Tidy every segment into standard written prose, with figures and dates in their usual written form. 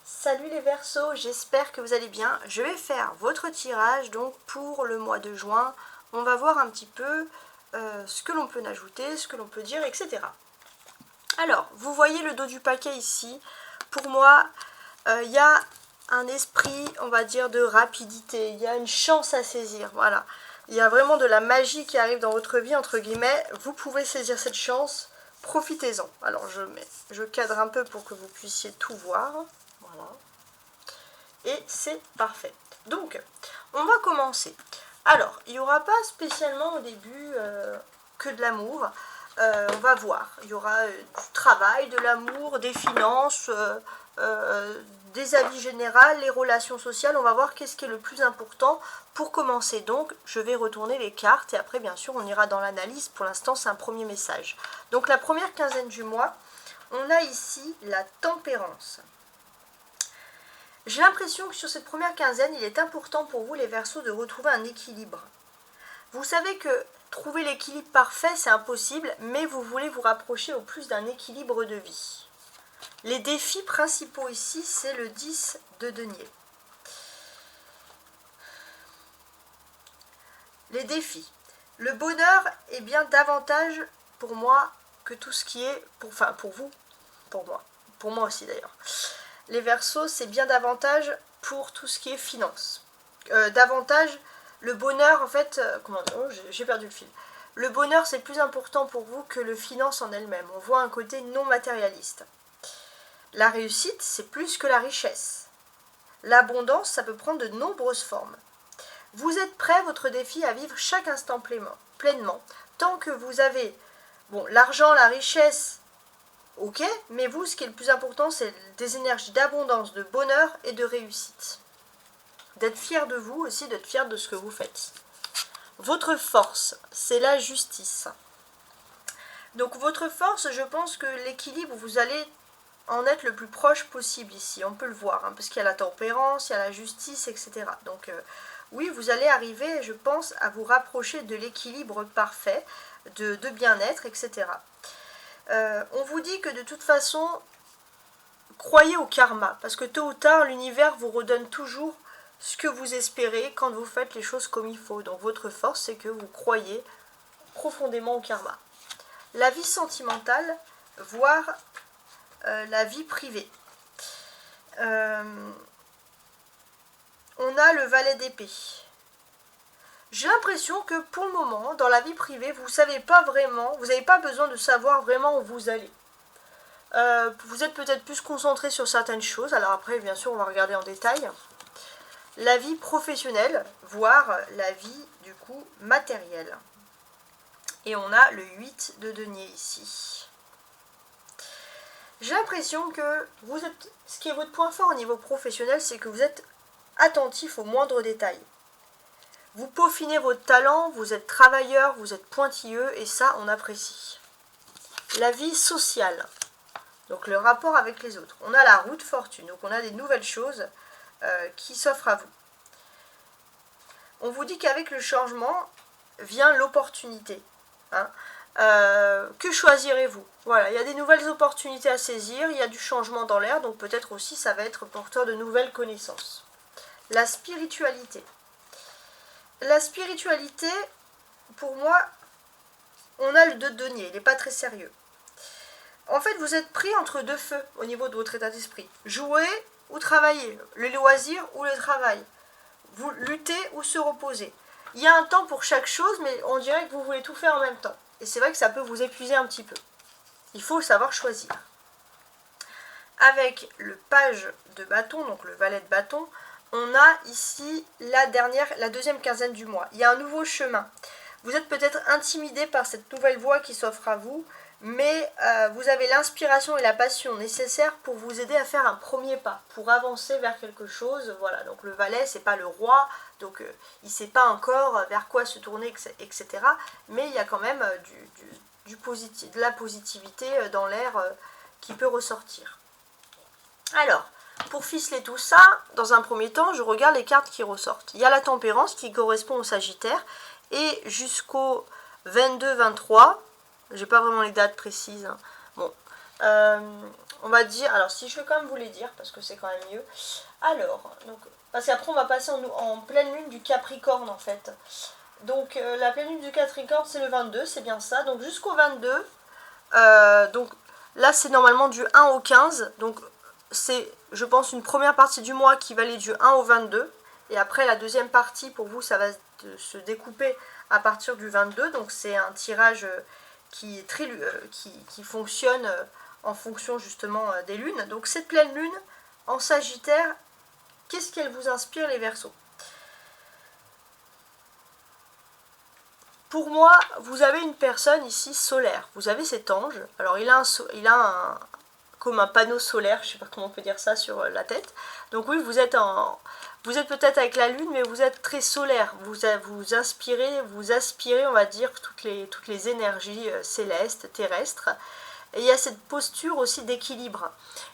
Salut les Verseaux, j'espère que vous allez bien. Je vais faire votre tirage donc pour le mois de juin. On va voir un petit peu ce que l'on peut ajouter, ce que l'on peut dire, etc. Alors, vous voyez le dos du paquet ici. Pour moi, il y a un esprit, on va dire, de rapidité. Il y a une chance à saisir, voilà. Il y a vraiment de la magie qui arrive dans votre vie, entre guillemets. Vous pouvez saisir cette chance, profitez-en. Alors, je cadre un peu pour que vous puissiez tout voir. Voilà. Et c'est parfait. Donc, on va commencer. Alors, il n'y aura pas spécialement au début que de l'amour. On va voir. Il y aura du travail, de l'amour, des finances, des avis généraux, les relations sociales. On va voir qu'est-ce qui est le plus important. Pour commencer donc, je vais retourner les cartes et après, bien sûr, on ira dans l'analyse. Pour l'instant, c'est un premier message. Donc, la première quinzaine du mois, on a ici la tempérance. J'ai l'impression que sur cette première quinzaine, il est important pour vous, les Verseaux, de retrouver un équilibre. Vous savez que trouver l'équilibre parfait, c'est impossible, mais vous voulez vous rapprocher au plus d'un équilibre de vie. Les défis principaux ici, c'est le 10 de denier. Les défis. Le bonheur est bien davantage pour moi que tout ce qui est... pour vous, pour moi aussi d'ailleurs. Les Verseaux, c'est bien davantage pour tout ce qui est finance. Davantage, le bonheur, en fait... j'ai perdu le fil. Le bonheur, c'est plus important pour vous que le finance en elle-même. On voit un côté non matérialiste. La réussite, c'est plus que la richesse. L'abondance, ça peut prendre de nombreuses formes. Vous êtes prêt, votre défi, à vivre chaque instant pleinement. Tant que vous avez l'argent, la richesse... Ok, mais vous, ce qui est le plus important, c'est des énergies d'abondance, de bonheur et de réussite. D'être fier de vous aussi, d'être fier de ce que vous faites. Votre force, c'est la justice. Donc votre force, je pense que l'équilibre, vous allez en être le plus proche possible ici. On peut le voir, parce qu'il y a la tempérance, il y a la justice, etc. Donc oui, vous allez arriver, je pense, à vous rapprocher de l'équilibre parfait, de bien-être, etc. On vous dit que de toute façon, croyez au karma, parce que tôt ou tard, l'univers vous redonne toujours ce que vous espérez quand vous faites les choses comme il faut. Donc votre force, c'est que vous croyez profondément au karma. La vie sentimentale, voire la vie privée. On a le valet d'épée. J'ai l'impression que pour le moment, dans la vie privée, vous ne savez pas vraiment, vous n'avez pas besoin de savoir vraiment où vous allez. Vous êtes peut-être plus concentré sur certaines choses, alors après, bien sûr, on va regarder en détail. La vie professionnelle, voire la vie, du coup, matérielle. Et on a le 8 de denier ici. J'ai l'impression que vous êtes, ce qui est votre point fort au niveau professionnel, c'est que vous êtes attentif aux moindres détails. Vous peaufinez votre talent, vous êtes travailleur, vous êtes pointilleux et ça, on apprécie. La vie sociale, donc le rapport avec les autres. On a la roue de fortune, donc on a des nouvelles choses qui s'offrent à vous. On vous dit qu'avec le changement vient l'opportunité. Que choisirez-vous? Voilà, il y a des nouvelles opportunités à saisir, il y a du changement dans l'air, donc peut-être aussi ça va être porteur de nouvelles connaissances. La spiritualité. La spiritualité, pour moi, on a le 2 de denier, il n'est pas très sérieux. En fait, vous êtes pris entre deux feux au niveau de votre état d'esprit. Jouer ou travailler, le loisir ou le travail. Vous luttez ou se reposer. Il y a un temps pour chaque chose, mais on dirait que vous voulez tout faire en même temps. Et c'est vrai que ça peut vous épuiser un petit peu. Il faut savoir choisir. Avec le page de bâton, donc le valet de bâton, on a ici la deuxième quinzaine du mois. Il y a un nouveau chemin. Vous êtes peut-être intimidé par cette nouvelle voie qui s'offre à vous, mais vous avez l'inspiration et la passion nécessaires pour vous aider à faire un premier pas, pour avancer vers quelque chose. Voilà, donc le valet, c'est pas le roi, donc il ne sait pas encore vers quoi se tourner, etc. Mais il y a quand même de la positivité dans l'air qui peut ressortir. Alors, pour ficeler tout ça, dans un premier temps, je regarde les cartes qui ressortent. Il y a la tempérance qui correspond au Sagittaire, et jusqu'au 22-23, j'ai pas vraiment les dates précises, hein. Bon, on va dire, alors si je vais quand même vous les dire, parce que c'est quand même mieux. Alors, donc, parce qu'après on va passer en pleine lune du Capricorne en fait. Donc la pleine lune du Capricorne c'est le 22, c'est bien ça. Donc jusqu'au 22, donc là c'est normalement du 1 au 15. Donc c'est, je pense, une première partie du mois qui va aller du 1 au 22. Et après la deuxième partie pour vous ça va se découper à partir du 22. Donc c'est un tirage qui est très, qui fonctionne en fonction justement des lunes. Donc cette pleine lune en Sagittaire, qu'est-ce qu'elle vous inspire les Verseaux? Pour moi, vous avez une personne ici solaire. Vous avez cet ange. Alors il a comme un panneau solaire, je ne sais pas comment on peut dire ça, sur la tête. Donc oui, vous êtes peut-être avec la lune, mais vous êtes très solaire. Vous inspirez, vous aspirez, on va dire, toutes les énergies célestes, terrestres. Et il y a cette posture aussi d'équilibre.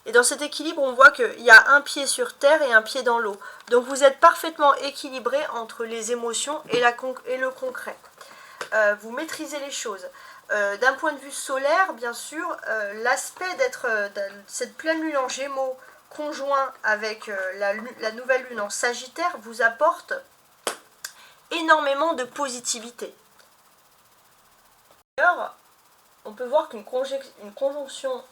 Et dans cet équilibre, on voit qu'il y a un pied sur terre et un pied dans l'eau. Donc vous êtes parfaitement équilibré entre les émotions et le concret. Vous maîtrisez les choses. D'un point de vue solaire, bien sûr, l'aspect d'être cette pleine lune en Gémeaux conjoint avec la nouvelle lune en Sagittaire vous apporte énormément de positivité. D'ailleurs, on peut voir qu'une conjonction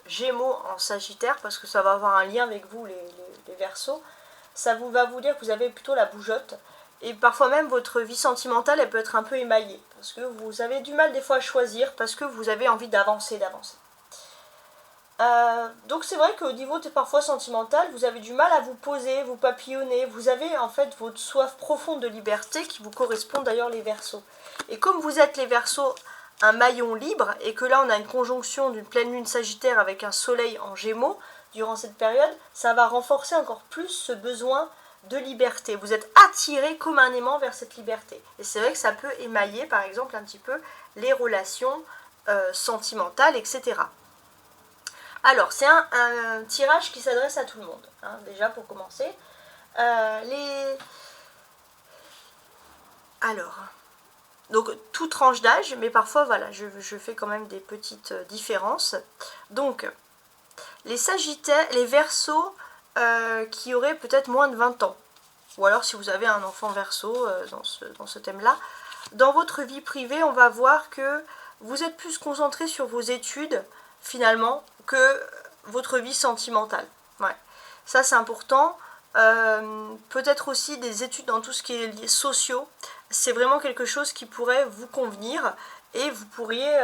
Gémeaux en Sagittaire, parce que ça va avoir un lien avec vous les Verseaux, ça va vous dire que vous avez plutôt la bougeotte. Et parfois même votre vie sentimentale elle peut être un peu émaillée. Parce que vous avez du mal des fois à choisir. Parce que vous avez envie d'avancer. Donc c'est vrai qu'au niveau parfois sentimental, vous avez du mal à vous poser, vous papillonner. Vous avez en fait votre soif profonde de liberté qui vous correspond d'ailleurs les Verseaux. Et comme vous êtes les Verseaux un maillon libre, et que là on a une conjonction d'une pleine lune Sagittaire avec un soleil en Gémeaux, durant cette période, ça va renforcer encore plus ce besoin de liberté. Vous êtes attiré comme un aimant vers cette liberté. Et c'est vrai que ça peut émailler, par exemple, un petit peu les relations sentimentales, etc. Alors, c'est un tirage qui s'adresse à tout le monde, hein, déjà pour commencer. Alors, donc, toute tranche d'âge, mais parfois, voilà, je fais quand même des petites différences. Donc, les Sagittaires, les Verseaux, qui auraient peut-être moins de 20 ans, ou alors si vous avez un enfant Verseau dans ce thème-là, dans votre vie privée, on va voir que vous êtes plus concentré sur vos études, finalement, que votre vie sentimentale. Ouais. Ça, c'est important. Peut-être aussi des études dans tout ce qui est lié sociaux. C'est vraiment quelque chose qui pourrait vous convenir et vous pourriez...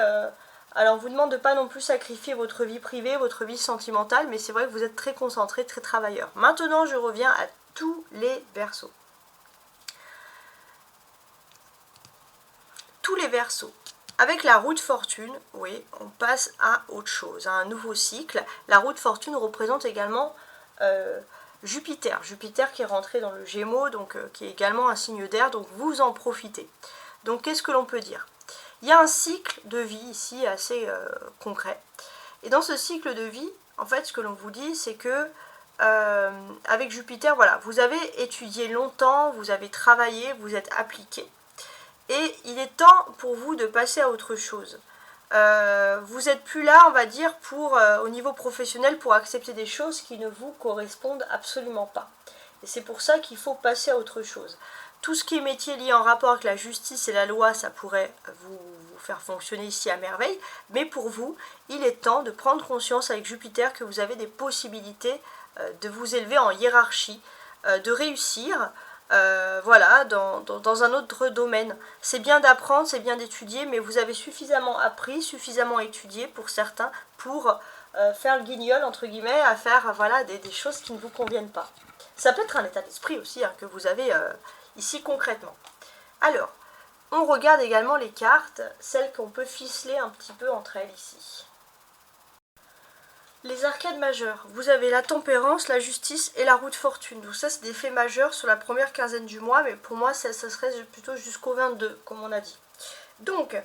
alors, on vous demande de ne pas non plus sacrifier votre vie privée, votre vie sentimentale, mais c'est vrai que vous êtes très concentré, très travailleur. Maintenant, je reviens à tous les Verseaux. Tous les Verseaux. Avec la roue de fortune, oui, on passe à autre chose, à un nouveau cycle. La roue de fortune représente également Jupiter. Jupiter qui est rentré dans le Gémeaux, donc qui est également un signe d'air, donc vous en profitez. Donc, qu'est-ce que l'on peut dire ? Il y a un cycle de vie ici assez concret. Et dans ce cycle de vie, en fait, ce que l'on vous dit, c'est que avec Jupiter, voilà, vous avez étudié longtemps, vous avez travaillé, vous êtes appliqué. Et il est temps pour vous de passer à autre chose. Vous n'êtes plus là, on va dire, au niveau professionnel, pour accepter des choses qui ne vous correspondent absolument pas. Et c'est pour ça qu'il faut passer à autre chose. Tout ce qui est métier lié en rapport avec la justice et la loi, ça pourrait vous faire fonctionner ici à merveille. Mais pour vous, il est temps de prendre conscience avec Jupiter que vous avez des possibilités de vous élever en hiérarchie, de réussir, voilà, dans un autre domaine. C'est bien d'apprendre, c'est bien d'étudier, mais vous avez suffisamment appris, suffisamment étudié pour certains, pour faire le guignol, entre guillemets, à faire voilà, des choses qui ne vous conviennent pas. Ça peut être un état d'esprit aussi hein, que vous avez ici concrètement. Alors, on regarde également les cartes, celles qu'on peut ficeler un petit peu entre elles ici. Les arcades majeures, vous avez la tempérance, la justice et la roue de fortune. Donc ça, c'est des faits majeurs sur la première quinzaine du mois, mais pour moi, ça serait plutôt jusqu'au 22, comme on a dit. Donc,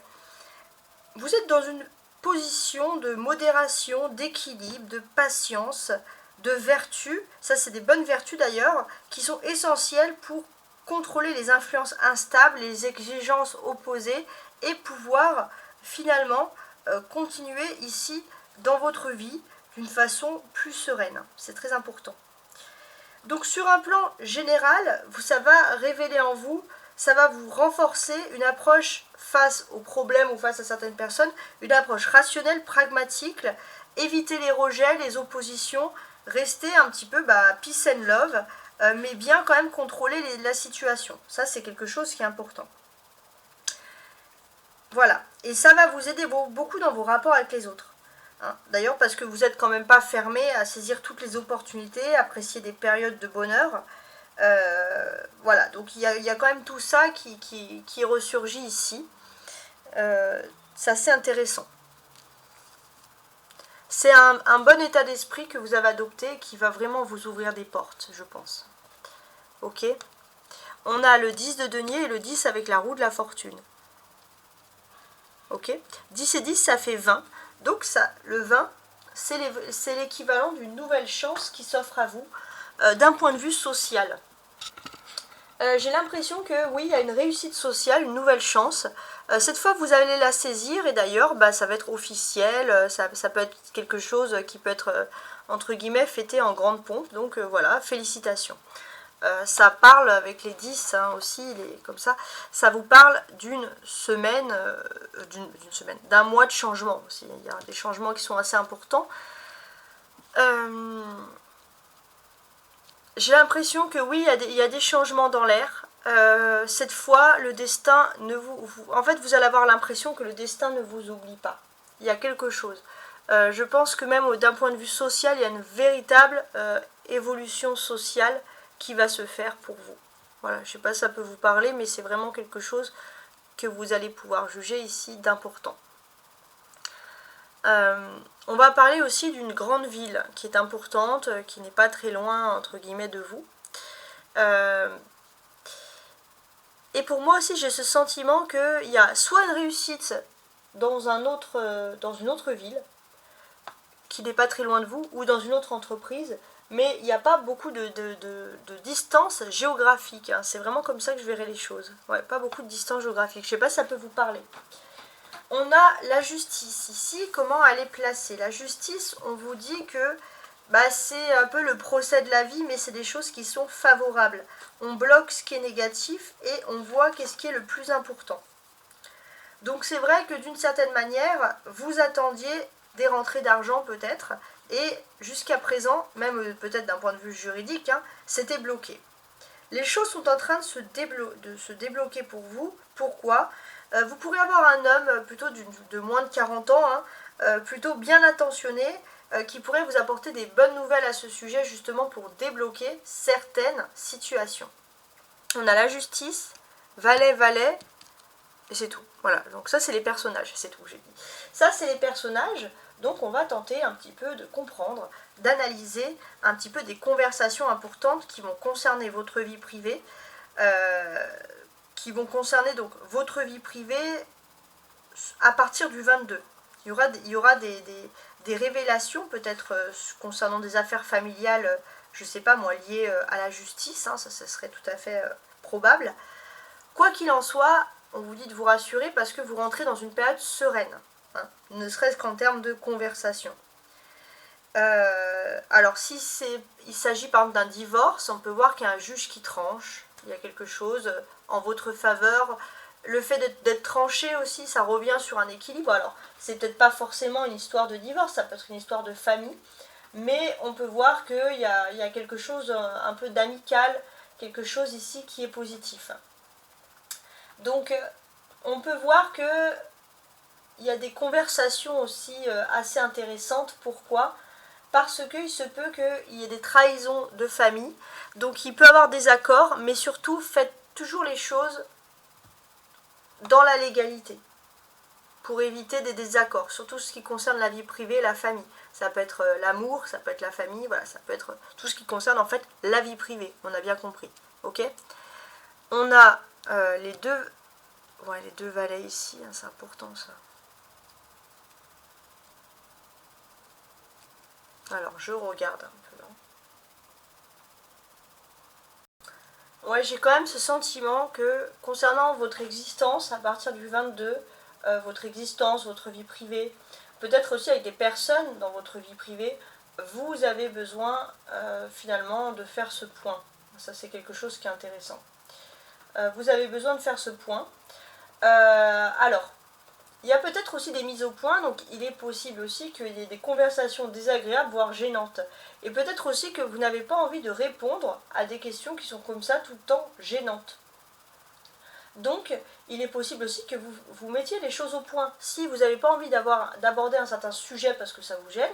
vous êtes dans une position de modération, d'équilibre, de patience, de vertu. Ça, c'est des bonnes vertus d'ailleurs, qui sont essentielles pour contrôler les influences instables, les exigences opposées et pouvoir finalement continuer ici dans votre vie d'une façon plus sereine. C'est très important. Donc sur un plan général, ça va révéler en vous, ça va vous renforcer une approche face aux problèmes ou face à certaines personnes, une approche rationnelle, pragmatique, éviter les rejets, les oppositions, rester un petit peu peace and love, mais bien quand même contrôler la situation. Ça, c'est quelque chose qui est important. Voilà, et ça va vous aider beaucoup dans vos rapports avec les autres. Hein. D'ailleurs, parce que vous n'êtes quand même pas fermé à saisir toutes les opportunités, apprécier des périodes de bonheur. Voilà, donc il y a quand même tout ça qui ressurgit ici. C'est assez intéressant. C'est un bon état d'esprit que vous avez adopté et qui va vraiment vous ouvrir des portes, je pense. Ok. On a le 10 de denier et le 10 avec la roue de la fortune. Ok. 10 et 10, ça fait 20. Donc ça, le 20, c'est l'équivalent d'une nouvelle chance qui s'offre à vous d'un point de vue social. J'ai l'impression que oui, il y a une réussite sociale, une nouvelle chance. Cette fois, vous allez la saisir et d'ailleurs, ça va être officiel, ça peut être quelque chose qui peut être, entre guillemets, fêté en grande pompe. Donc voilà, félicitations. Ça parle avec les 10 hein, aussi, comme ça vous parle d'une semaine, d'un mois de changement aussi. Il y a des changements qui sont assez importants. J'ai l'impression que oui, il y a des changements dans l'air. Cette fois, le destin ne en fait, vous allez avoir l'impression que le destin ne vous oublie pas. Il y a quelque chose. Je pense que même d'un point de vue social, il y a une véritable évolution sociale qui va se faire pour vous. Voilà, je ne sais pas si ça peut vous parler, mais c'est vraiment quelque chose que vous allez pouvoir juger ici d'important. On va parler aussi d'une grande ville qui est importante, qui n'est pas très loin, entre guillemets, de vous. Et pour moi aussi, j'ai ce sentiment qu'il y a soit une réussite dans une autre ville, qui n'est pas très loin de vous, ou dans une autre entreprise, mais il n'y a pas beaucoup de distance géographique. Hein. C'est vraiment comme ça que je verrai les choses. Ouais, pas beaucoup de distance géographique. Je ne sais pas si ça peut vous parler. On a la justice ici, comment elle est placée. La justice, on vous dit que c'est un peu le procès de la vie, mais c'est des choses qui sont favorables. On bloque ce qui est négatif et on voit qu'est-ce qui est le plus important. Donc c'est vrai que d'une certaine manière, vous attendiez des rentrées d'argent peut-être, et jusqu'à présent, même peut-être d'un point de vue juridique, hein, c'était bloqué. Les choses sont en train de se débloquer pour vous. Pourquoi ? Vous pourrez avoir un homme plutôt de moins de 40 ans, hein, plutôt bien intentionné, qui pourrait vous apporter des bonnes nouvelles à ce sujet, justement pour débloquer certaines situations. On a la justice, valet, et c'est tout. Voilà, donc ça c'est les personnages, c'est tout, j'ai dit. Ça c'est les personnages, donc on va tenter un petit peu de comprendre, d'analyser un petit peu des conversations importantes qui vont concerner votre vie privée, qui vont concerner donc votre vie privée à partir du 22. Il y aura des révélations peut-être concernant des affaires familiales, je ne sais pas moi, liées à la justice, hein, ça serait tout à fait probable. Quoi qu'il en soit, on vous dit de vous rassurer parce que vous rentrez dans une période sereine, hein, ne serait-ce qu'en termes de conversation. Alors si il s'agit par exemple d'un divorce, on peut voir qu'il y a un juge qui tranche, il y a quelque chose en votre faveur. Le fait d'être tranché aussi, ça revient sur un équilibre. Alors, c'est peut-être pas forcément une histoire de divorce, ça peut être une histoire de famille, mais on peut voir qu'il y a quelque chose un peu d'amical, quelque chose ici qui est positif. Donc, on peut voir que il y a des conversations aussi assez intéressantes. Pourquoi ? Parce qu'il se peut qu'il y ait des trahisons de famille, donc il peut y avoir des accords, mais surtout faites toujours les choses dans la légalité, pour éviter des désaccords, surtout ce qui concerne la vie privée et la famille. Ça peut être l'amour, ça peut être la famille, voilà, ça peut être tout ce qui concerne en fait la vie privée, on a bien compris, ok ? On a les deux valets ici, hein, c'est important ça. Alors, je regarde un peu là. Ouais, j'ai quand même ce sentiment que concernant votre existence, à partir du 22, votre existence, votre vie privée, peut-être aussi avec des personnes dans votre vie privée, vous avez besoin finalement de faire ce point. Ça c'est quelque chose qui est intéressant. Vous avez besoin de faire ce point. Alors, il y a peut-être aussi des mises au point, donc il est possible aussi qu'il y ait des conversations désagréables, voire gênantes. Et peut-être aussi que vous n'avez pas envie de répondre à des questions qui sont comme ça tout le temps gênantes. Donc, il est possible aussi que vous mettiez les choses au point. Si vous n'avez pas envie d'aborder un certain sujet parce que ça vous gêne,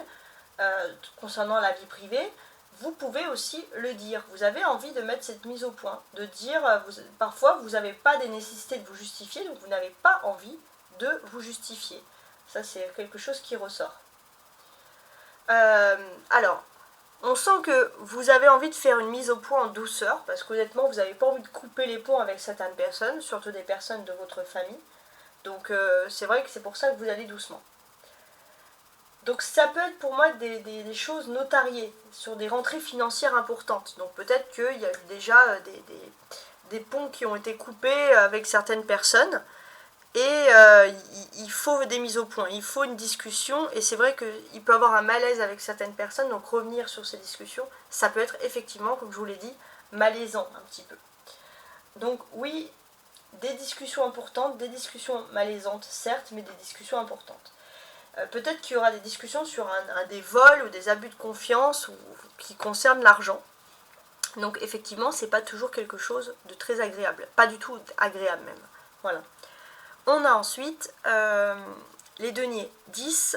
concernant la vie privée, vous pouvez aussi le dire. Vous avez envie de mettre cette mise au point, de dire, parfois vous n'avez pas des nécessités de vous justifier, donc vous n'avez pas envie de vous justifier. Ça c'est quelque chose qui ressort. Alors, on sent que vous avez envie de faire une mise au point en douceur, parce qu'honnêtement vous n'avez pas envie de couper les ponts avec certaines personnes, surtout des personnes de votre famille. Donc c'est vrai que c'est pour ça que vous allez doucement. Donc ça peut être pour moi des choses notariées, sur des rentrées financières importantes. Donc peut-être qu'il y a eu déjà des ponts qui ont été coupés avec certaines personnes, et il faut des mises au point, il faut une discussion, et c'est vrai qu'il peut y avoir un malaise avec certaines personnes, donc revenir sur ces discussions, ça peut être effectivement, comme je vous l'ai dit, malaisant un petit peu. Donc oui, des discussions importantes, des discussions malaisantes, certes, mais des discussions importantes. Peut-être qu'il y aura des discussions sur des vols ou des abus de confiance qui concernent l'argent. Donc effectivement, c'est pas toujours quelque chose de très agréable. Pas du tout agréable même. Voilà. On a ensuite les deniers 10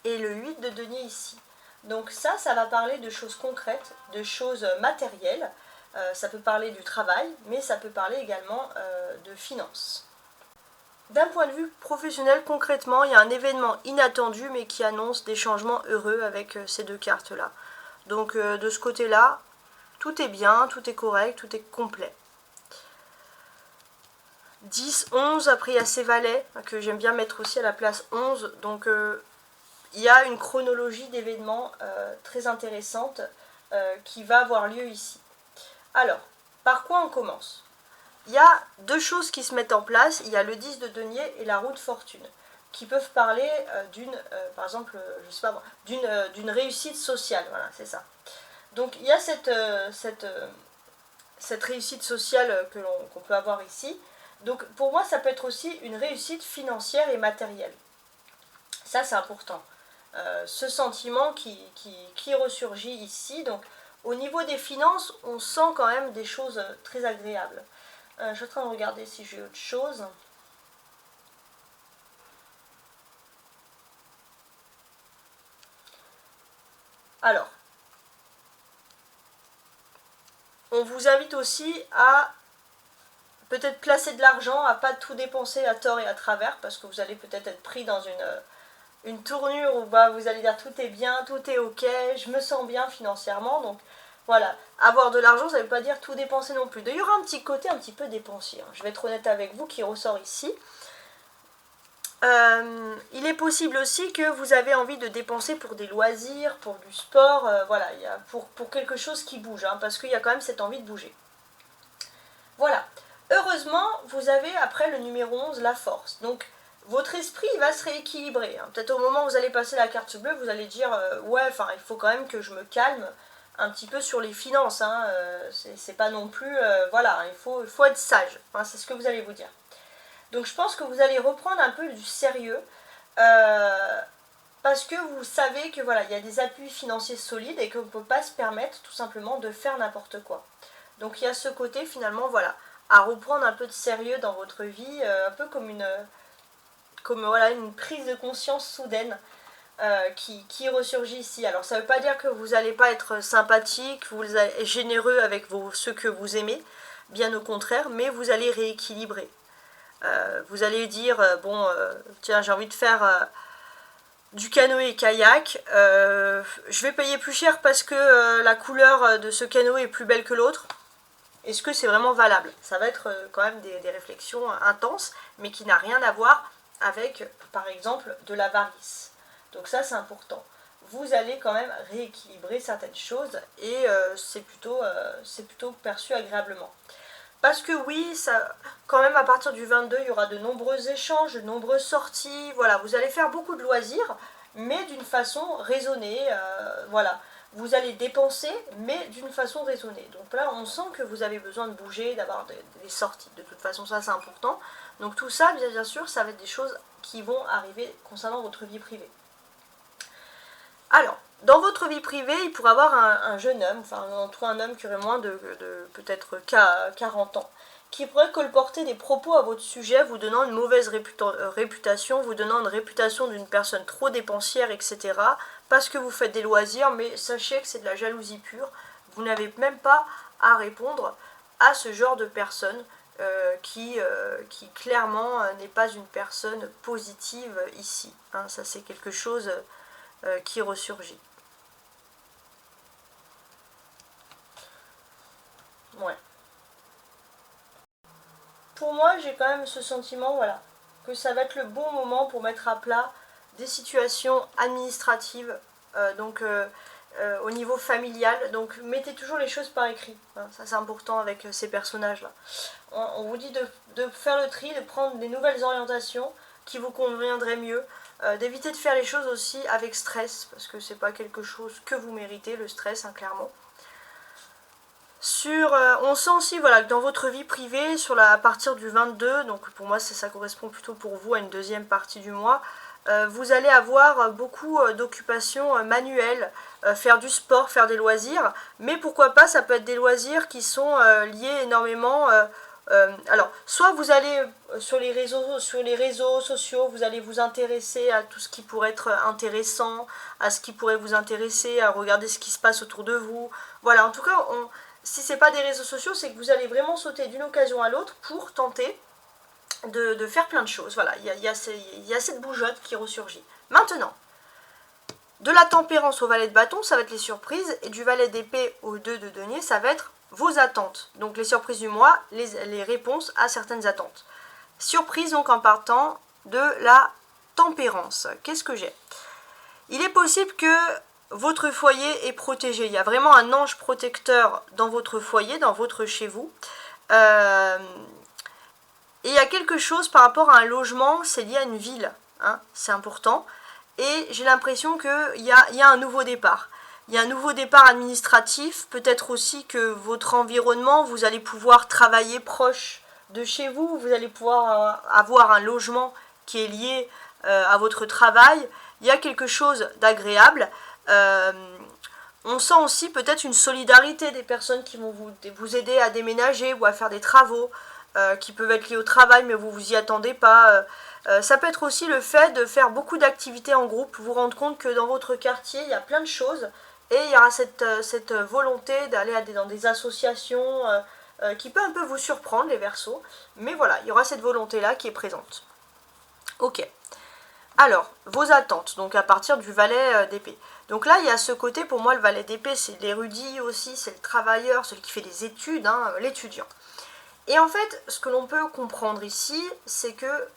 et le 8 de denier ici. Donc ça va parler de choses concrètes, de choses matérielles. Ça peut parler du travail, mais ça peut parler également de finances. D'un point de vue professionnel, concrètement, il y a un événement inattendu mais qui annonce des changements heureux avec ces deux cartes-là. Donc de ce côté-là, tout est bien, tout est correct, tout est complet. 10, 11, après il y a ces valets, que j'aime bien mettre aussi à la place 11. Donc il y a une chronologie d'événements très intéressante qui va avoir lieu ici. Alors, par quoi on commence ? Il y a deux choses qui se mettent en place, il y a le 10 de denier et la roue de fortune, qui peuvent parler par exemple, je sais pas moi, d'une réussite sociale, voilà, c'est ça. Donc il y a cette réussite sociale qu'on peut avoir ici. Donc pour moi, ça peut être aussi une réussite financière et matérielle. Ça, c'est important. Ce sentiment qui ressurgit ici, donc au niveau des finances, on sent quand même des choses très agréables. Je suis en train de regarder si j'ai autre chose. Alors, on vous invite aussi à peut-être placer de l'argent, à pas tout dépenser à tort et à travers, parce que vous allez peut-être être pris dans une tournure où vous allez dire tout est bien, tout est ok, je me sens bien financièrement, donc voilà, avoir de l'argent, ça ne veut pas dire tout dépenser non plus. Il y aura un petit côté un petit peu dépensier, je vais être honnête avec vous, qui ressort ici. Il est possible aussi que vous avez envie de dépenser pour des loisirs, pour du sport, voilà, pour quelque chose qui bouge, hein, parce qu'il y a quand même cette envie de bouger. Voilà. Heureusement, vous avez après le numéro 11, la force. Donc, votre esprit va se rééquilibrer. Hein. Peut-être au moment où vous allez passer la carte bleue, vous allez dire ouais, enfin, il faut quand même que je me calme un petit peu sur les finances. Hein. C'est pas non plus... voilà, il faut être sage. Hein, c'est ce que vous allez vous dire. Donc, je pense que vous allez reprendre un peu du sérieux. Parce que vous savez que voilà, il y a des appuis financiers solides et qu'on ne peut pas se permettre tout simplement de faire n'importe quoi. Donc il y a ce côté finalement, voilà, à reprendre un peu de sérieux dans votre vie, un peu comme une prise de conscience soudaine qui ressurgit ici. Alors ça ne veut pas dire que vous n'allez pas être sympathique, généreux avec ceux que vous aimez, bien au contraire, mais vous allez rééquilibrer. Vous allez dire, tiens, j'ai envie de faire du canoë-kayak, je vais payer plus cher parce que la couleur de ce canoë est plus belle que l'autre. Est-ce que c'est vraiment valable? Ça va être quand même des réflexions intenses, mais qui n'a rien à voir avec, par exemple, de l'avarice. Donc ça, c'est important. Vous allez quand même rééquilibrer certaines choses et c'est plutôt perçu agréablement. Parce que oui, ça, quand même à partir du 22, il y aura de nombreux échanges, de nombreuses sorties. Voilà, vous allez faire beaucoup de loisirs, mais d'une façon raisonnée. Voilà, vous allez dépenser, mais d'une façon raisonnée. Donc là, on sent que vous avez besoin de bouger, d'avoir des sorties. De toute façon, ça c'est important. Donc tout ça, bien sûr, ça va être des choses qui vont arriver concernant votre vie privée. Alors, dans votre vie privée, il pourrait y avoir un jeune homme, enfin entre un homme qui aurait moins de peut-être 40 ans, qui pourrait colporter des propos à votre sujet, vous donnant une mauvaise réputation, vous donnant une réputation d'une personne trop dépensière, etc. Parce que vous faites des loisirs, mais sachez que c'est de la jalousie pure. Vous n'avez même pas à répondre à ce genre de personne qui clairement n'est pas une personne positive ici. Hein, ça c'est quelque chose qui ressurgit. Ouais. Pour moi, j'ai quand même ce sentiment, voilà, que ça va être le bon moment pour mettre à plat des situations administratives, au niveau familial. Donc mettez toujours les choses par écrit. Hein, ça c'est important avec ces personnages-là. On vous dit de faire le tri, de prendre des nouvelles orientations qui vous conviendraient mieux. D'éviter de faire les choses aussi avec stress, parce que c'est pas quelque chose que vous méritez, le stress, hein, clairement. On sent aussi voilà, que dans votre vie privée, à partir du 22, donc pour moi ça correspond plutôt pour vous à une deuxième partie du mois, vous allez avoir beaucoup d'occupations manuelles, faire du sport, faire des loisirs, mais pourquoi pas, ça peut être des loisirs qui sont liés énormément. Alors, soit vous allez sur les réseaux sociaux, vous allez vous intéresser à tout ce qui pourrait être intéressant, à ce qui pourrait vous intéresser, à regarder ce qui se passe autour de vous. Voilà, en tout cas, si ce n'est pas des réseaux sociaux, c'est que vous allez vraiment sauter d'une occasion à l'autre pour tenter de faire plein de choses. Voilà, il y a cette bougeotte qui ressurgit. Maintenant, de la tempérance au valet de bâton, ça va être les surprises, et du valet d'épée au 2 de denier, ça va être vos attentes. Donc les surprises du mois, les réponses à certaines attentes. Surprise donc en partant de la tempérance. Qu'est-ce que j'ai? Il est possible que votre foyer est protégé. Il y a vraiment un ange protecteur dans votre foyer, dans votre chez vous. Et il y a quelque chose par rapport à un logement, c'est lié à une ville. Hein, c'est important. Et j'ai l'impression qu'il y a un nouveau départ. Il y a un nouveau départ administratif, peut-être aussi que votre environnement, vous allez pouvoir travailler proche de chez vous, vous allez pouvoir avoir un logement qui est lié à votre travail. Il y a quelque chose d'agréable. On sent aussi peut-être une solidarité des personnes qui vont vous aider à déménager ou à faire des travaux, qui peuvent être liés au travail, mais vous vous y attendez pas. Ça peut être aussi le fait de faire beaucoup d'activités en groupe, vous rendre compte que dans votre quartier, il y a plein de choses, et il y aura cette volonté d'aller dans des associations qui peut un peu vous surprendre, les Verseaux, mais voilà, il y aura cette volonté-là qui est présente. Ok. Alors, vos attentes, donc à partir du valet d'épée. Donc là, il y a ce côté, pour moi, le valet d'épée, c'est l'érudit aussi, c'est le travailleur, celui qui fait des études, hein, l'étudiant. Et en fait, ce que l'on peut comprendre ici, c'est que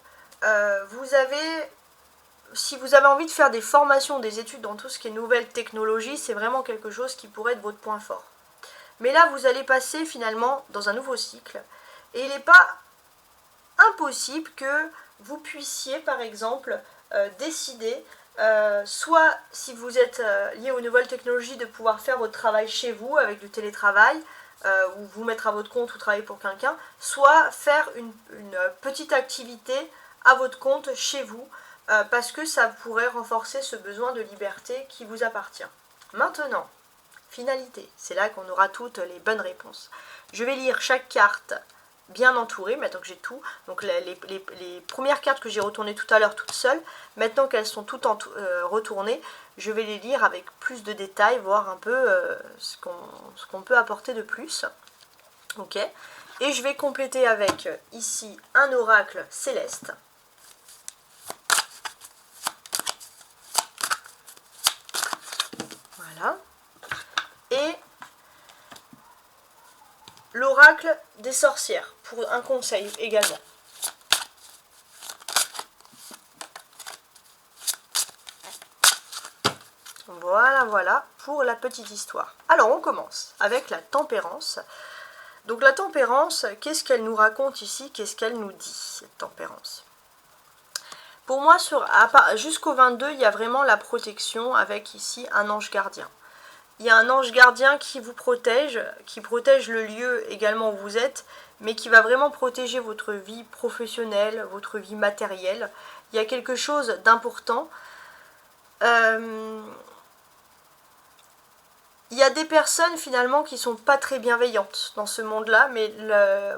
si vous avez envie de faire des formations, des études dans tout ce qui est nouvelles technologies, c'est vraiment quelque chose qui pourrait être votre point fort. Mais là, vous allez passer finalement dans un nouveau cycle. Et il n'est pas impossible que vous puissiez, par exemple, décider, soit si vous êtes lié aux nouvelles technologies, de pouvoir faire votre travail chez vous avec du télétravail, ou vous mettre à votre compte ou travailler pour quelqu'un, soit faire une petite activité à votre compte chez vous, parce que ça pourrait renforcer ce besoin de liberté qui vous appartient. Maintenant, finalité, c'est là qu'on aura toutes les bonnes réponses. Je vais lire chaque carte bien entourée, maintenant que j'ai tout. Donc les premières cartes que j'ai retournées tout à l'heure toutes seules, maintenant qu'elles sont toutes retournées, je vais les lire avec plus de détails, voir un peu ce qu'on peut apporter de plus. Ok. Et je vais compléter avec ici un oracle céleste. Voilà. Et l'oracle des sorcières, pour un conseil également. Voilà, voilà, pour la petite histoire. Alors, on commence avec la tempérance. Donc la tempérance, qu'est-ce qu'elle nous raconte ici? Qu'est-ce qu'elle nous dit, cette tempérance? Pour moi, jusqu'au 22, il y a vraiment la protection avec ici un ange gardien. Il y a un ange gardien qui vous protège, qui protège le lieu également où vous êtes, mais qui va vraiment protéger votre vie professionnelle, votre vie matérielle. Il y a quelque chose d'important. Il y a des personnes finalement qui ne sont pas très bienveillantes dans ce monde-là, mais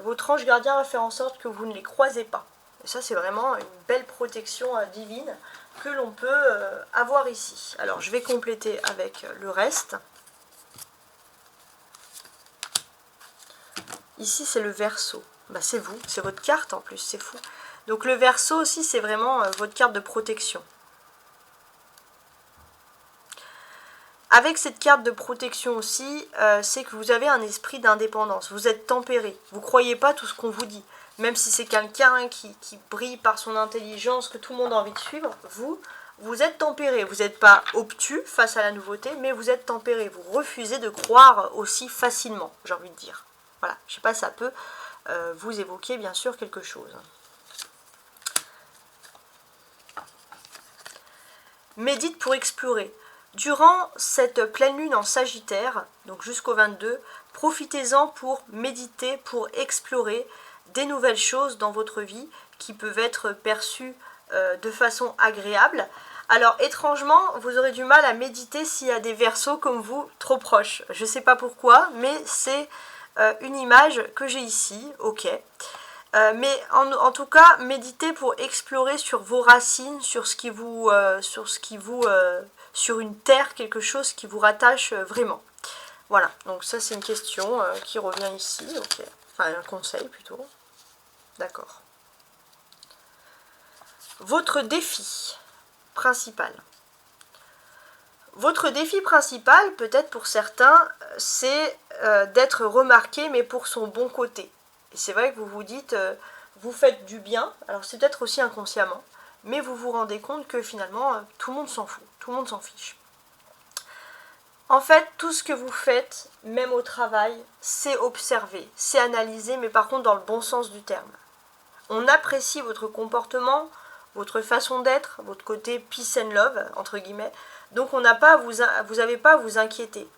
votre ange gardien va faire en sorte que vous ne les croisez pas. Et ça, c'est vraiment une belle protection divine que l'on peut avoir ici. Alors, je vais compléter avec le reste. Ici, c'est le Verseau. Bah, c'est vous, c'est votre carte en plus, c'est fou. Donc, le Verseau aussi, c'est vraiment votre carte de protection. Avec cette carte de protection aussi, c'est que vous avez un esprit d'indépendance. Vous êtes tempéré. Vous ne croyez pas tout ce qu'on vous dit. Même si c'est quelqu'un qui brille par son intelligence, que tout le monde a envie de suivre, vous êtes tempéré. Vous n'êtes pas obtus face à la nouveauté, mais vous êtes tempéré. Vous refusez de croire aussi facilement, j'ai envie de dire. Voilà, je ne sais pas, ça peut vous évoquer bien sûr quelque chose. Médite pour explorer. Durant cette pleine lune en Sagittaire, donc jusqu'au 22, profitez-en pour méditer, pour explorer des nouvelles choses dans votre vie qui peuvent être perçues de façon agréable. Alors étrangement, vous aurez du mal à méditer s'il y a des Verseaux comme vous trop proches. Je ne sais pas pourquoi, mais c'est une image que j'ai ici, ok. Mais en tout cas, méditez pour explorer sur vos racines, sur une terre, quelque chose qui vous rattache vraiment. Voilà, donc ça c'est une question qui revient ici, ok. Enfin un conseil plutôt. D'accord. Votre défi principal. Votre défi principal, peut-être pour certains, c'est d'être remarqué, mais pour son bon côté. Et c'est vrai que vous vous dites, vous faites du bien, alors c'est peut-être aussi inconsciemment, mais vous vous rendez compte que finalement, tout le monde s'en fout, tout le monde s'en fiche. En fait, tout ce que vous faites, même au travail, c'est observer, c'est analyser, mais par contre dans le bon sens du terme. On apprécie votre comportement, votre façon d'être, votre côté peace and love, entre guillemets, donc vous n'avez pas à vous inquiéter.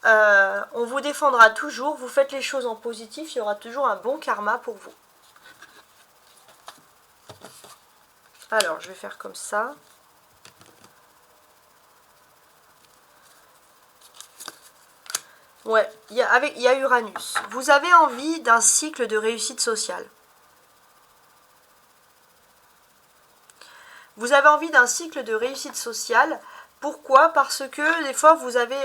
On vous défendra toujours, vous faites les choses en positif, il y aura toujours un bon karma pour vous. Alors, je vais faire comme ça. Ouais, il y a Uranus. Vous avez envie d'un cycle de réussite sociale. Vous avez envie d'un cycle de réussite sociale. Pourquoi? Parce que des fois,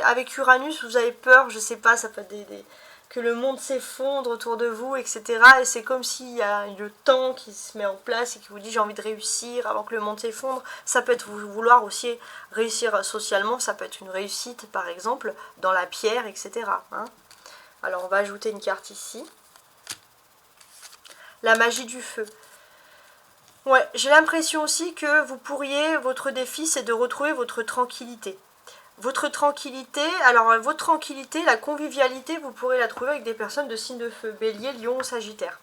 avec Uranus, vous avez peur, je sais pas, ça peut être que le monde s'effondre autour de vous, etc. Et c'est comme s'il y a le temps qui se met en place et qui vous dit j'ai envie de réussir avant que le monde s'effondre. Ça peut être vouloir aussi réussir socialement, ça peut être une réussite par exemple dans la pierre, etc. Hein. Alors on va ajouter une carte ici. La magie du feu. Ouais, j'ai l'impression aussi que votre défi c'est de retrouver votre tranquillité. Votre tranquillité, la convivialité, vous pourrez la trouver avec des personnes de signe de feu, Bélier, Lion, Sagittaire.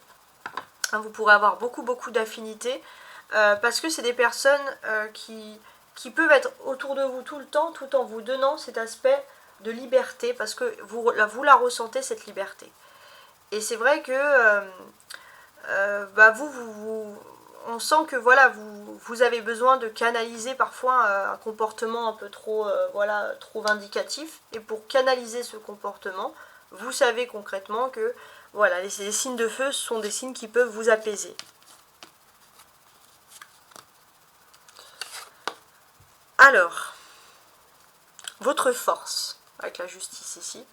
Hein, vous pourrez avoir beaucoup d'affinités, parce que c'est des personnes qui peuvent être autour de vous tout le temps, tout en vous donnant cet aspect de liberté, parce que vous la ressentez, cette liberté. Et c'est vrai que on sent que voilà, vous avez besoin de canaliser parfois un comportement un peu trop vindicatif. Et pour canaliser ce comportement, vous savez concrètement que voilà, les signes de feu sont des signes qui peuvent vous apaiser. Alors, votre force, avec la justice ici.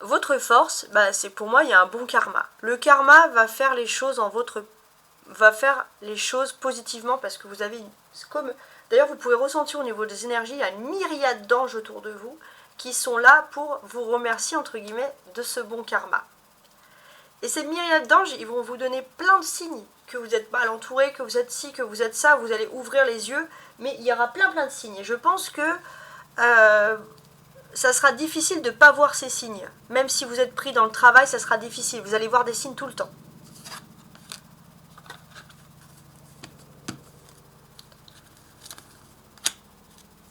Votre force, c'est pour moi, il y a un bon karma. Le karma va faire les choses positivement parce que vous avez d'ailleurs, vous pouvez ressentir au niveau des énergies, il y a une myriade d'anges autour de vous qui sont là pour vous remercier, entre guillemets, de ce bon karma. Et ces myriades d'anges, ils vont vous donner plein de signes que vous êtes mal entouré, que vous êtes ci, que vous êtes ça, vous allez ouvrir les yeux, mais il y aura plein de signes. Et je pense que ça sera difficile de ne pas voir ces signes. Même si vous êtes pris dans le travail, ça sera difficile. Vous allez voir des signes tout le temps.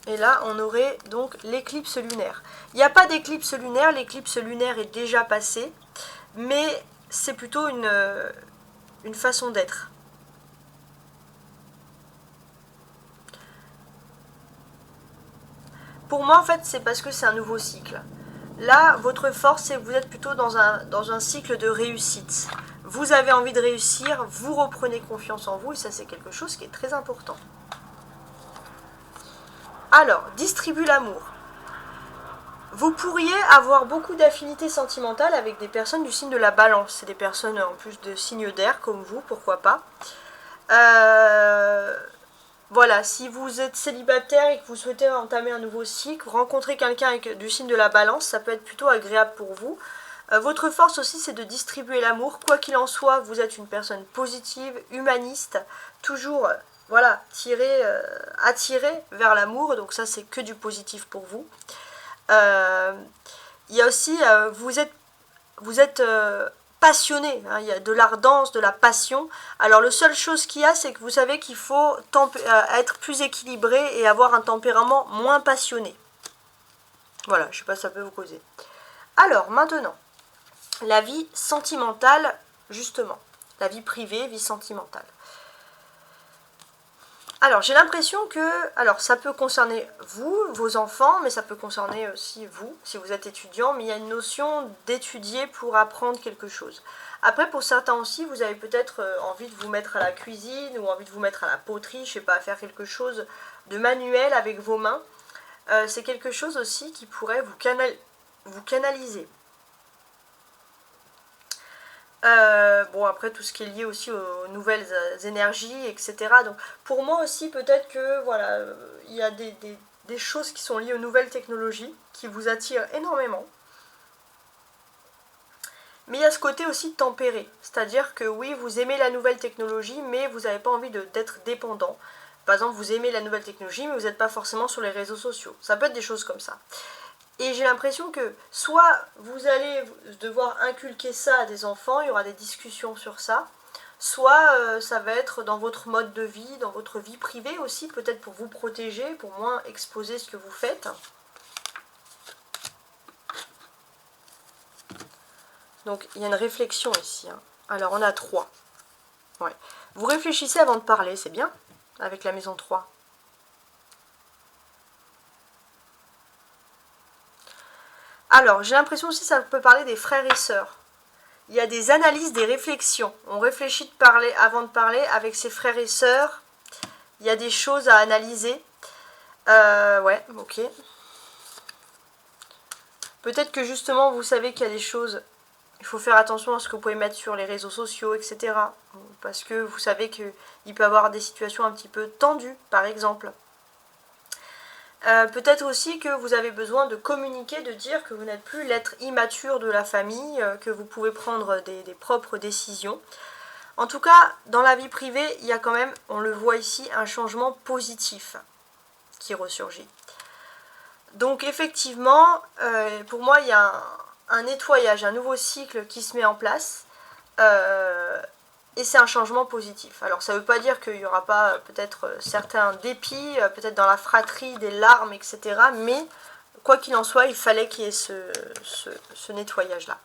Et là, on aurait donc l'éclipse lunaire. Il n'y a pas d'éclipse lunaire, l'éclipse lunaire est déjà passée, mais c'est plutôt une façon d'être. Pour moi, en fait, c'est parce que c'est un nouveau cycle. Là, votre force, c'est que vous êtes plutôt dans un cycle de réussite. Vous avez envie de réussir, vous reprenez confiance en vous, et ça, c'est quelque chose qui est très important. Alors, distribue l'amour. Vous pourriez avoir beaucoup d'affinités sentimentales avec des personnes du signe de la balance. C'est des personnes en plus de signes d'air comme vous, pourquoi pas. Voilà, si vous êtes célibataire et que vous souhaitez entamer un nouveau cycle, rencontrer quelqu'un du signe de la balance, ça peut être plutôt agréable pour vous. Votre force aussi, c'est de distribuer l'amour. Quoi qu'il en soit, vous êtes une personne positive, humaniste, toujours voilà, attirée vers l'amour. Donc ça, c'est que du positif pour vous. Il y a aussi, vous êtes passionné, hein, il y a de l'ardence, de la passion. Alors la seule chose qu'il y a, c'est que vous savez qu'il faut être plus équilibré et avoir un tempérament moins passionné. Voilà, je ne sais pas si ça peut vous causer. Alors maintenant, la vie sentimentale, justement. La vie privée, vie sentimentale. Alors, j'ai l'impression que, alors ça peut concerner vous, vos enfants, mais ça peut concerner aussi vous, si vous êtes étudiant, mais il y a une notion d'étudier pour apprendre quelque chose. Après, pour certains aussi, vous avez peut-être envie de vous mettre à la cuisine ou envie de vous mettre à la poterie, je sais pas, à faire quelque chose de manuel avec vos mains. C'est quelque chose aussi qui pourrait vous canaliser. Bon, après tout ce qui est lié aussi aux nouvelles énergies, etc. Donc pour moi aussi, peut-être que voilà, il y a des choses qui sont liées aux nouvelles technologies qui vous attirent énormément. Mais il y a ce côté aussi tempéré, c'est-à-dire que oui, vous aimez la nouvelle technologie, mais vous n'avez pas envie d'être dépendant. Par exemple, vous aimez la nouvelle technologie, mais vous n'êtes pas forcément sur les réseaux sociaux. Ça peut être des choses comme ça. Et j'ai l'impression que soit vous allez devoir inculquer ça à des enfants, il y aura des discussions sur ça, soit ça va être dans votre mode de vie, dans votre vie privée aussi, peut-être pour vous protéger, pour moins exposer ce que vous faites. Donc il y a une réflexion ici. Hein. Alors on a 3. Ouais. Vous réfléchissez avant de parler, c'est bien, avec la maison 3. Alors, j'ai l'impression aussi que ça peut parler des frères et sœurs. Il y a des analyses, des réflexions. On réfléchit de parler avant de parler avec ses frères et sœurs. Il y a des choses à analyser. Ouais, ok. Peut-être que justement, vous savez qu'il y a des choses... Il faut faire attention à ce que vous pouvez mettre sur les réseaux sociaux, etc. Parce que vous savez qu'il peut y avoir des situations un petit peu tendues, par exemple. Peut-être aussi que vous avez besoin de communiquer, de dire que vous n'êtes plus l'être immature de la famille, que vous pouvez prendre des propres décisions. En tout cas, dans la vie privée, il y a quand même, on le voit ici, un changement positif qui ressurgit. Donc effectivement, pour moi, il y a un nettoyage, un nouveau cycle qui se met en place. Et c'est un changement positif. Alors ça ne veut pas dire qu'il n'y aura pas peut-être certains dépits, peut-être dans la fratrie, des larmes, etc. Mais quoi qu'il en soit, il fallait qu'il y ait ce nettoyage-là.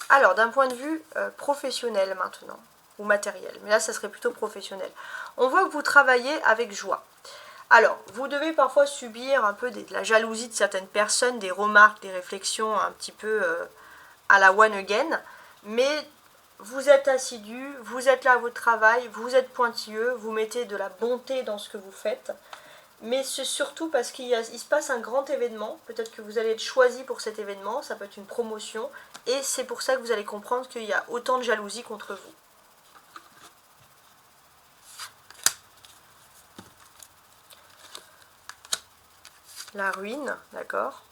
Alors d'un point de vue professionnel maintenant, ou matériel, mais là ça serait plutôt professionnel. On voit que vous travaillez avec joie. Alors, vous devez parfois subir un peu de la jalousie de certaines personnes, des remarques, des réflexions un petit peu à la one again, mais vous êtes assidu, vous êtes là à votre travail, vous êtes pointilleux, vous mettez de la bonté dans ce que vous faites, mais c'est surtout parce qu'il se passe un grand événement, peut-être que vous allez être choisi pour cet événement, ça peut être une promotion, et c'est pour ça que vous allez comprendre qu'il y a autant de jalousie contre vous. La ruine, d'accord.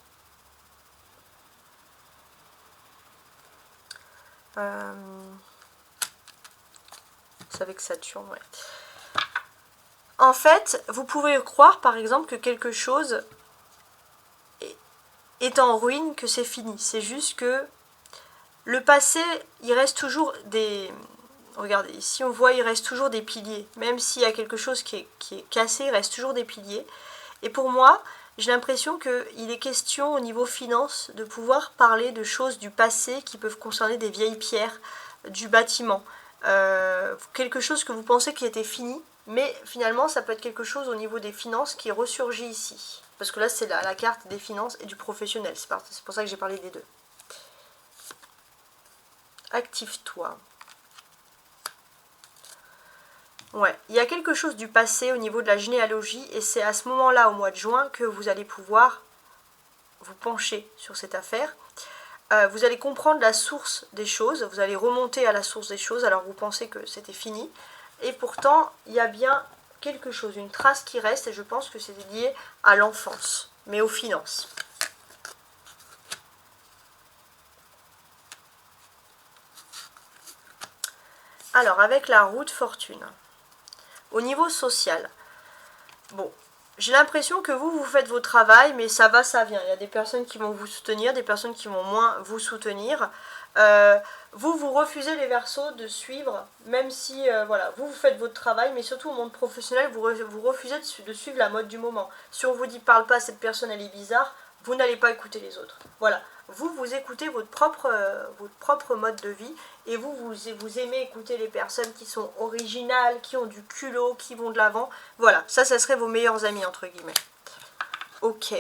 C'est avec Saturne, ouais. En fait, vous pouvez croire par exemple que quelque chose est en ruine que c'est fini. C'est juste que le passé, il reste toujours des... Regardez, ici on voit il reste toujours des piliers. Même s'il y a quelque chose qui est cassé, il reste toujours des piliers. Et pour moi, j'ai l'impression qu'il est question au niveau finance de pouvoir parler de choses du passé qui peuvent concerner des vieilles pierres du bâtiment. Quelque chose que vous pensez qui était fini, mais finalement ça peut être quelque chose au niveau des finances qui ressurgit ici. Parce que là c'est la carte des finances et du professionnel, c'est pour ça que j'ai parlé des deux. Active-toi. Ouais, il y a quelque chose du passé au niveau de la généalogie et c'est à ce moment-là, au mois de juin, que vous allez pouvoir vous pencher sur cette affaire. Vous allez comprendre la source des choses, vous allez remonter à la source des choses, alors vous pensez que c'était fini. Et pourtant, il y a bien quelque chose, une trace qui reste et je pense que c'est lié à l'enfance, mais aux finances. Alors, avec la roue de fortune. Au niveau social, bon, j'ai l'impression que vous faites votre travail, mais ça va, ça vient. Il y a des personnes qui vont vous soutenir, des personnes qui vont moins vous soutenir. Vous refusez les Verseaux de suivre, même si, voilà, vous faites votre travail, mais surtout au monde professionnel, vous refusez de suivre la mode du moment. Si on vous dit, parle pas, cette personne, elle est bizarre, vous n'allez pas écouter les autres. Voilà, vous écoutez votre propre mode de vie, et vous aimez écouter les personnes qui sont originales, qui ont du culot, qui vont de l'avant. Voilà, ça serait vos meilleurs amis, entre guillemets. Ok.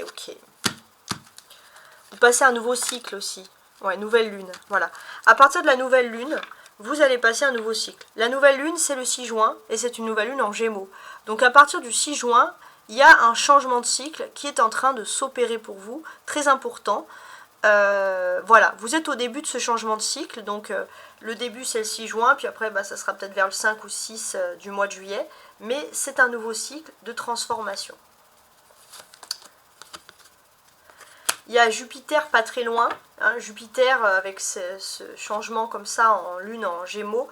Vous passez un nouveau cycle aussi. Ouais, nouvelle lune, voilà. À partir de la nouvelle lune, vous allez passer un nouveau cycle. La nouvelle lune, c'est le 6 juin, et c'est une nouvelle lune en Gémeaux. Donc à partir du 6 juin, il y a un changement de cycle qui est en train de s'opérer pour vous, très important. Voilà, vous êtes au début de ce changement de cycle, donc le début c'est le 6 juin, puis après ça sera peut-être vers le 5 ou 6 du mois de juillet, mais c'est un nouveau cycle de transformation. Il y a Jupiter pas très loin, hein, Jupiter avec ce changement comme ça en lune, en Gémeaux,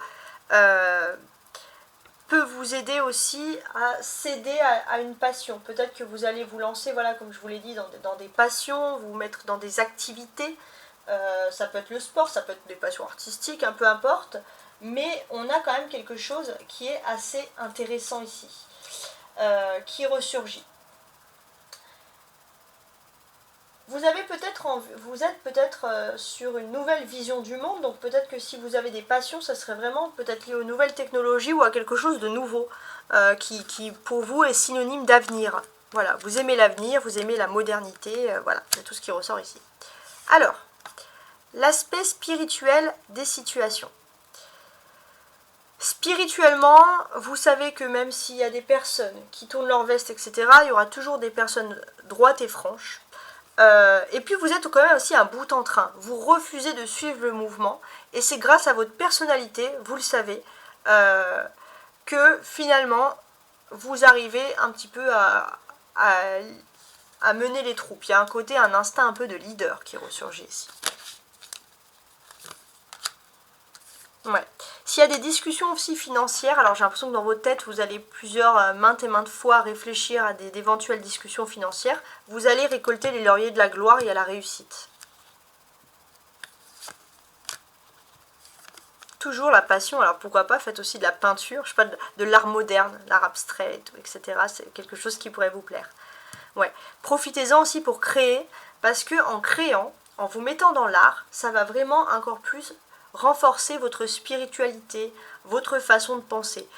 peut vous aider aussi à céder à une passion. Peut-être que vous allez vous lancer, voilà, comme je vous l'ai dit, dans des passions, vous mettre dans des activités. Ça peut être le sport, ça peut être des passions artistiques, un peu importe. Mais on a quand même quelque chose qui est assez intéressant ici, qui ressurgit. Vous êtes peut-être sur une nouvelle vision du monde, donc peut-être que si vous avez des passions, ça serait vraiment peut-être lié aux nouvelles technologies ou à quelque chose de nouveau, qui pour vous est synonyme d'avenir. Voilà, vous aimez l'avenir, vous aimez la modernité, voilà, c'est tout ce qui ressort ici. Alors, l'aspect spirituel des situations. Spirituellement, vous savez que même s'il y a des personnes qui tournent leur veste, etc., il y aura toujours des personnes droites et franches. Et puis vous êtes quand même aussi un bout en train. Vous refusez de suivre le mouvement. Et c'est grâce à votre personnalité, vous le savez, que finalement, vous arrivez un petit peu à mener les troupes. Il y a un côté, un instinct un peu de leader qui ressurgit ici. Ouais. S'il y a des discussions aussi financières, alors j'ai l'impression que dans votre tête, vous allez maintes et maintes fois réfléchir à d'éventuelles discussions financières, vous allez récolter les lauriers de la gloire et à la réussite. Toujours la passion, alors pourquoi pas, faites aussi de la peinture, je sais pas, de l'art moderne, l'art abstrait, etc. C'est quelque chose qui pourrait vous plaire. Ouais. Profitez-en aussi pour créer, parce que en créant, en vous mettant dans l'art, ça va vraiment encore plus renforcer votre spiritualité, votre façon de penser.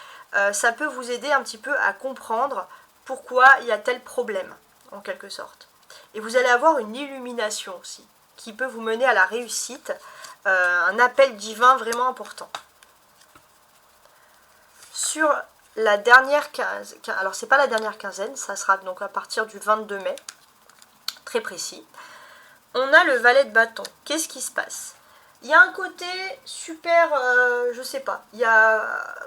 Ça peut vous aider un petit peu à comprendre pourquoi il y a tel problème, en quelque sorte. Et vous allez avoir une illumination aussi, qui peut vous mener à la réussite, un appel divin vraiment important. Sur la dernière quinzaine, alors c'est pas la dernière quinzaine, ça sera donc à partir du 22 mai, très précis, on a le valet de bâton. Qu'est-ce qui se passe ? Il y a un côté super, je sais pas,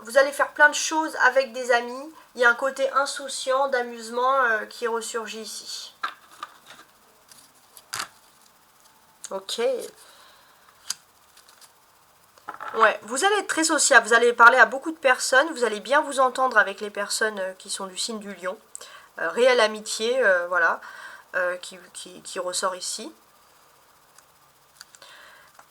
vous allez faire plein de choses avec des amis, il y a un côté insouciant, d'amusement qui ressurgit ici. Ok. Ouais, vous allez être très sociable, vous allez parler à beaucoup de personnes, vous allez bien vous entendre avec les personnes qui sont du signe du lion. Réelle amitié, voilà, qui ressort ici.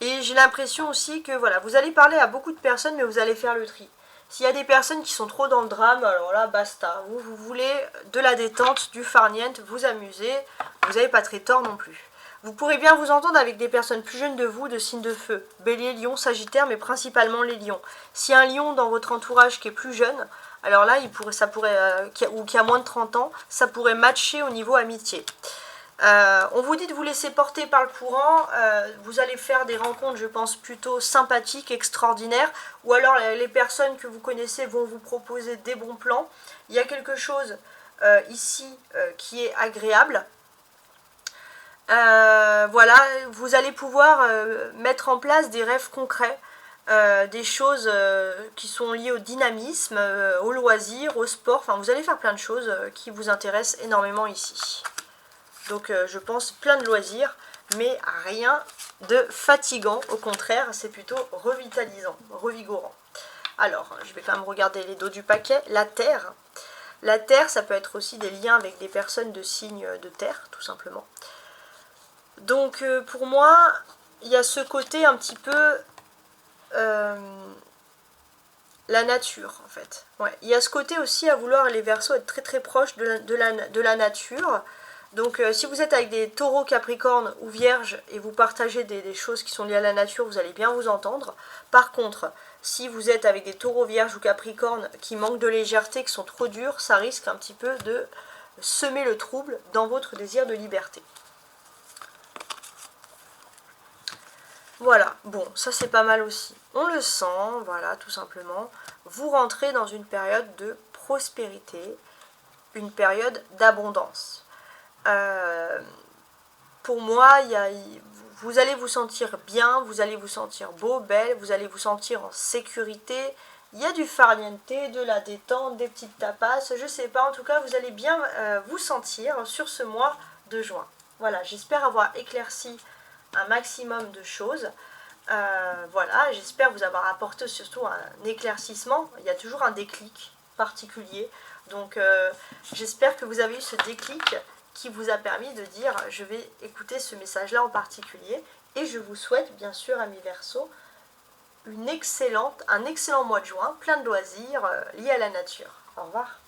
Et j'ai l'impression aussi que voilà, vous allez parler à beaucoup de personnes, mais vous allez faire le tri. S'il y a des personnes qui sont trop dans le drame, alors là, basta. Vous voulez de la détente, du farniente, vous amuser, vous n'avez pas très tort non plus. Vous pourrez bien vous entendre avec des personnes plus jeunes de vous, de signes de feu. Bélier, lion, sagittaire, mais principalement les lions. S'il y a un lion dans votre entourage qui est plus jeune, alors là, ou qui a moins de 30 ans, ça pourrait matcher au niveau amitié. On vous dit de vous laisser porter par le courant, vous allez faire des rencontres, je pense, plutôt sympathiques, extraordinaires, ou alors les personnes que vous connaissez vont vous proposer des bons plans. Il y a quelque chose ici qui est agréable. Voilà, vous allez pouvoir mettre en place des rêves concrets, des choses qui sont liées au dynamisme, au loisir, au sport, enfin vous allez faire plein de choses qui vous intéressent énormément ici. Donc je pense plein de loisirs, mais rien de fatigant, au contraire, c'est plutôt revitalisant, revigorant. Alors, je vais quand même regarder les dos du paquet. La Terre. La Terre, ça peut être aussi des liens avec des personnes de signe de terre, tout simplement. Donc pour moi, il y a ce côté un petit peu la nature, en fait. Ouais. Il y a ce côté aussi à vouloir, les Verseaux, être très très proches de la nature. Donc si vous êtes avec des taureaux, capricornes ou vierges et vous partagez des choses qui sont liées à la nature, vous allez bien vous entendre. Par contre, si vous êtes avec des taureaux, vierges ou capricornes qui manquent de légèreté, qui sont trop durs, ça risque un petit peu de semer le trouble dans votre désir de liberté. Voilà, bon, ça c'est pas mal aussi. On le sent, voilà, tout simplement. Vous rentrez dans une période de prospérité, une période d'abondance. Pour moi, vous allez vous sentir bien, vous allez vous sentir beau, belle, vous allez vous sentir en sécurité. Il y a du farniente, de la détente, des petites tapas, je sais pas, en tout cas vous allez bien vous sentir sur ce mois de juin. Voilà, j'espère avoir éclairci un maximum de choses. Voilà, j'espère vous avoir apporté surtout un éclaircissement. Il y a toujours un déclic particulier. Donc j'espère que vous avez eu ce déclic qui vous a permis de dire je vais écouter ce message-là en particulier. Et je vous souhaite bien sûr, amis Verseaux, un excellent mois de juin, plein de loisirs liés à la nature. Au revoir.